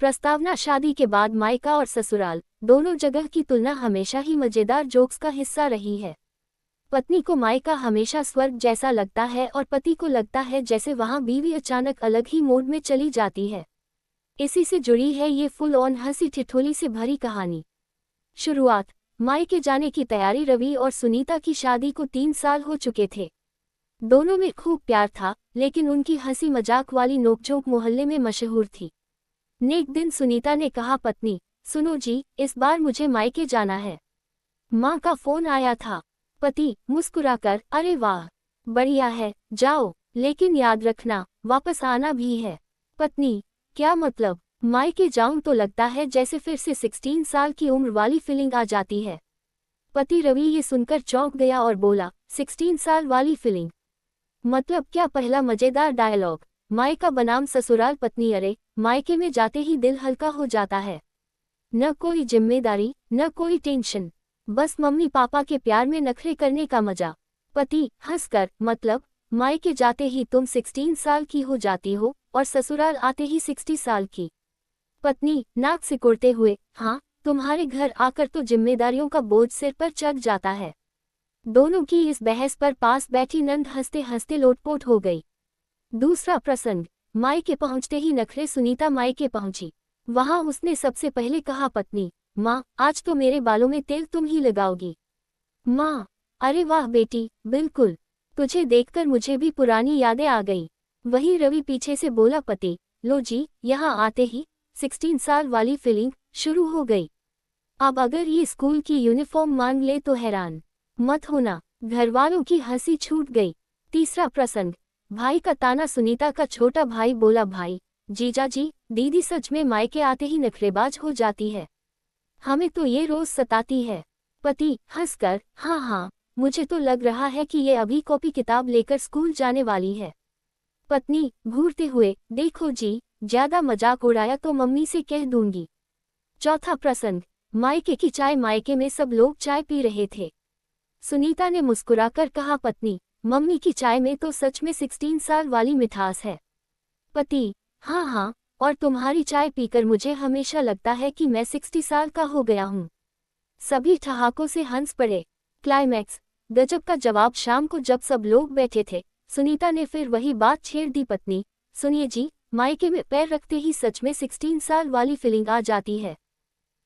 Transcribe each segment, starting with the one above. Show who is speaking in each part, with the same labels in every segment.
Speaker 1: प्रस्तावना शादी के बाद मायका और ससुराल दोनों जगह की तुलना हमेशा ही मजेदार जोक्स का हिस्सा रही है। पत्नी को मायका हमेशा स्वर्ग जैसा लगता है और पति को लगता है जैसे वहां बीवी अचानक अलग ही मोड में चली जाती है। इसी से जुड़ी है ये फुल ऑन हंसी ठिठोली से भरी कहानी। शुरुआत। मायके जाने की तैयारी। रवि और सुनीता की शादी को 3 साल हो चुके थे। दोनों में खूब प्यार था, लेकिन उनकी हंसी मजाक वाली नोकझोंक मोहल्ले में मशहूर थी। एक दिन सुनीता ने कहा, पत्नी सुनो जी, इस बार मुझे मायके जाना है। माँ का फोन आया था। पति मुस्कुराकर, अरे वाह, बढ़िया है, जाओ, लेकिन याद रखना वापस आना भी है। पत्नी, क्या मतलब? मायके जाऊं तो लगता है जैसे फिर से 16 साल की उम्र वाली फीलिंग आ जाती है। पति रवि ये सुनकर चौंक गया और बोला, 16 साल वाली फीलिंग मतलब क्या? पहला मजेदार डायलॉग। मायका बनाम ससुराल। पत्नी, अरे मायके में जाते ही दिल हल्का हो जाता है। न कोई जिम्मेदारी, न कोई टेंशन, बस मम्मी पापा के प्यार में नखरे करने का मजा। पति हंसकर, मतलब मायके जाते ही तुम 16 साल की हो जाती हो और ससुराल आते ही 60 साल की। पत्नी नाक सिकुड़ते हुए, हाँ, तुम्हारे घर आकर तो जिम्मेदारियों का बोझ सिर पर चढ़ जाता है। दोनों की इस बहस पर पास बैठी नंद हंसते हंसते लोटपोट हो गई। दूसरा प्रसंग। मायके पहुंचते ही नखरे। सुनीता मायके पहुंची। वहां उसने सबसे पहले कहा, पत्नी, माँ, आज तो मेरे बालों में तेल तुम ही लगाओगी। माँ, अरे वाह बेटी, बिल्कुल, तुझे देखकर मुझे भी पुरानी यादें आ गई। वहीं रवि पीछे से बोला, पति, लो जी, यहाँ आते ही 16 साल वाली फीलिंग शुरू हो गई। अब अगर ये स्कूल की यूनिफॉर्म मांग ले तो हैरान मत होना। घरवालों की हंसी छूट गई। तीसरा प्रसंग। भाई का ताना। सुनीता का छोटा भाई बोला, भाई, जीजा जी, दीदी सच में मायके आते ही नखरेबाज हो जाती है। हमें तो ये रोज सताती है। पति हंसकर, हाँ हाँ, मुझे तो लग रहा है कि ये अभी कॉपी किताब लेकर स्कूल जाने वाली है। पत्नी घूरते हुए, देखो जी, ज्यादा मजाक उड़ाया तो मम्मी से कह दूंगी। चौथा प्रसंग। मायके की चाय। मायके में सब लोग चाय पी रहे थे। सुनीता ने मुस्कुराकर कहा, पत्नी, मम्मी की चाय में तो सच में 16 साल वाली मिठास है। पति, हाँ हाँ, और तुम्हारी चाय पीकर मुझे हमेशा लगता है कि मैं 60 साल का हो गया हूँ। सभी ठहाकों से हंस पड़े। क्लाइमैक्स। गजब का जवाब। शाम को जब सब लोग बैठे थे, सुनीता ने फिर वही बात छेड़ दी, पत्नी, सुनिए जी, मायके में पैर रखते ही सच में 16 साल वाली फीलिंग आ जाती है।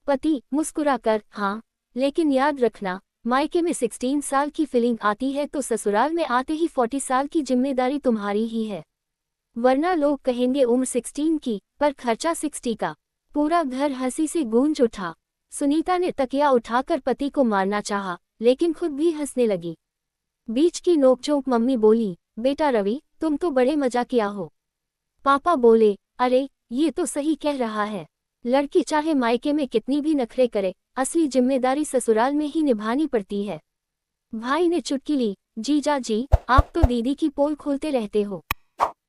Speaker 1: पति मुस्कुराकर, हाँ, लेकिन याद रखना, मायके में 16 साल की फीलिंग आती है तो ससुराल में आते ही 40 साल की जिम्मेदारी तुम्हारी ही है। वरना लोग कहेंगे उम्र 16 की, पर खर्चा 60 का। पूरा घर हंसी से गूंज उठा। सुनीता ने तकिया उठाकर पति को मारना चाहा, लेकिन खुद भी हंसने लगी। बीच की नोकझोंक। मम्मी बोली, बेटा रवि, तुम तो बड़े मजाकिया हो। पापा बोले, अरे ये तो सही कह रहा है, लड़की चाहे मायके में कितनी भी नखरे करे, असली जिम्मेदारी ससुराल में ही निभानी पड़ती है। भाई ने चुटकी ली, जीजा जी, आप तो दीदी की पोल खोलते रहते हो।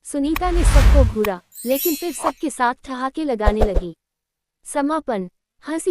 Speaker 1: सुनीता ने सबको घूरा, लेकिन फिर सबके साथ ठहाके लगाने लगी। समापन। हंसी